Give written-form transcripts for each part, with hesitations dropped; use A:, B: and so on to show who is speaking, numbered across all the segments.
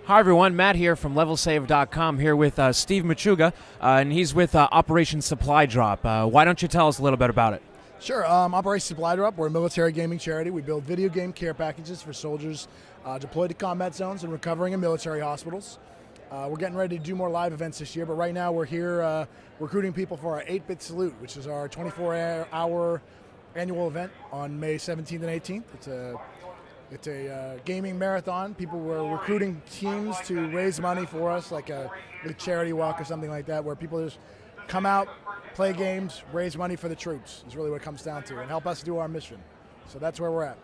A: Hi everyone, Matt here from LevelSave.com here with Steve Machuga, and he's with Operation SupplyDrop. Why don't you tell us a little bit about it?
B: Sure. Operation SupplyDrop, we're a military gaming charity. We build video game care packages for soldiers deployed to combat zones and recovering in military hospitals. We're getting ready to do more live events this year, but right now we're here recruiting people for our 8-Bit Salute, which is our 24-hour annual event on May 17th and 18th. It's a gaming marathon. People were recruiting teams to raise money for us, like a charity walk or something like that, where people just come out, play games, raise money for the troops. Is really what it comes down to, and help us do our mission. So that's where we're at.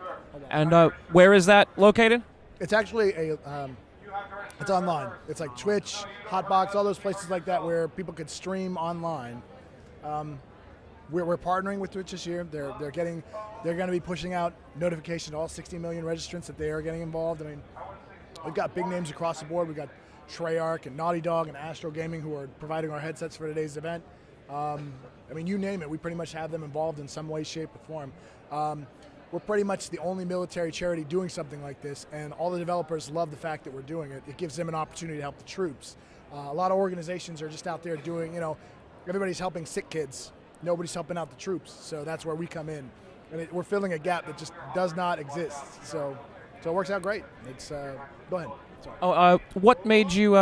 A: And where is that located?
B: It's actually it's online. It's like Twitch, Hotbox, all those places like that where people could stream online. We're partnering with Twitch this year. They're going to be pushing out notification to all 60 million registrants that they are getting involved. I mean, we've got big names across the board. We've got Treyarch and Naughty Dog and Astro Gaming who are providing our headsets for today's event. I mean, you name it, we pretty much have them involved in some way, shape, or form. We're pretty much the only military charity doing something like this, and all the developers love the fact that we're doing it. It gives them an opportunity to help the troops. A lot of organizations are just out there doing, everybody's helping sick kids. Nobody's helping out the troops, so that's where we come in. And we're filling a gap that just does not exist. So it works out great. It's go ahead. Sorry.
A: What made you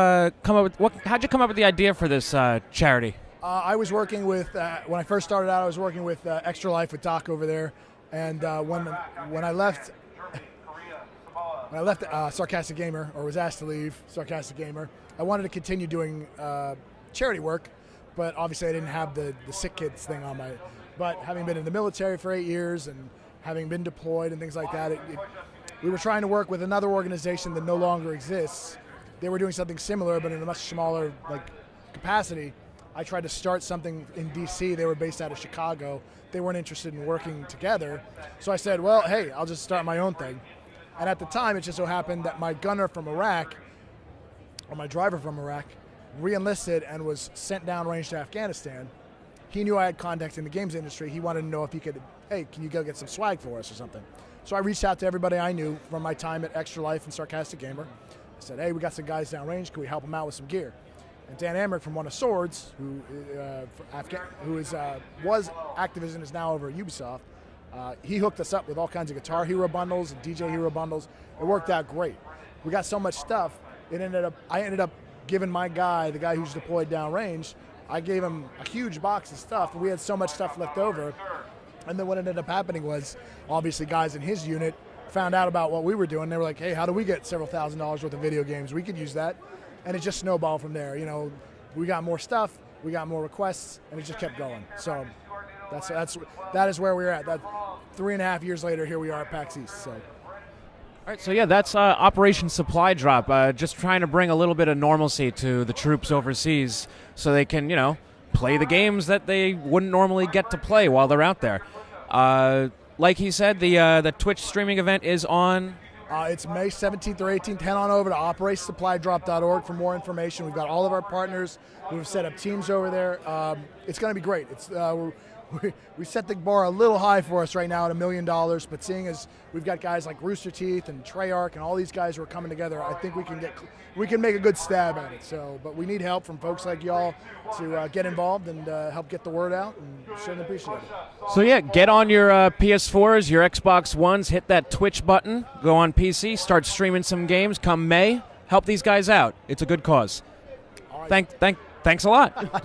A: come up with? How'd you come up with the idea for this charity?
B: I was working with when I first started out. I was working with Extra Life with Doc over there, and when I left. When I left Sarcastic Gamer, or was asked to leave Sarcastic Gamer, I wanted to continue doing charity work, but obviously I didn't have the sick kids thing on my. But having been in the military for 8 years and having been deployed and things like that, we were trying to work with another organization that no longer exists. They were doing something similar, but in a much smaller capacity. I tried to start something in DC. They were based out of Chicago. They weren't interested in working together. So I said, well, hey, I'll just start my own thing. And at the time, it just so happened that my gunner from Iraq, or my driver from Iraq, re-enlisted and was sent downrange to Afghanistan. He knew I had contacts in the games industry. He wanted to know if he could, hey, can you go get some swag for us or something? So I reached out to everybody I knew from my time at Extra Life and Sarcastic Gamer. I said, hey, we got some guys downrange. Can we help them out with some gear? And Dan Amrick from One of Swords, who was Activision, is now over at Ubisoft, he hooked us up with all kinds of Guitar Hero bundles and DJ Hero bundles. It worked out great. We got so much stuff, I ended up giving my guy, the guy who's deployed downrange, I gave him a huge box of stuff, and we had so much stuff left over. And then what ended up happening was, obviously guys in his unit found out about what we were doing. They were like, hey, how do we get several $1,000s worth of video games? We could use that. And it just snowballed from there. We got more stuff, we got more requests, and it just kept going. So that is where we're at. That 3.5 years later, here we are at PAX East. So.
A: All right, so yeah, that's Operation SupplyDrop, just trying to bring a little bit of normalcy to the troops overseas so they can, play the games that they wouldn't normally get to play while they're out there. Like he said, the Twitch streaming event is on...
B: It's May 17th or 18th. Head on over to operationsupply.drop.org for more information. We've got all of our partners. We've set up teams over there. It's going to be great. We set the bar a little high for us right now at $1 million, but seeing as we've got guys like Rooster Teeth and Treyarch and all these guys who are coming together, I think we can make a good stab at it. So, but we need help from folks like y'all to get involved and help get the word out, and certainly appreciate it.
A: So yeah, get on your PS4s, your Xbox Ones, hit that Twitch button, go on PC, start streaming some games. Come May, help these guys out. It's a good cause.
B: All right.
A: Thanks a lot.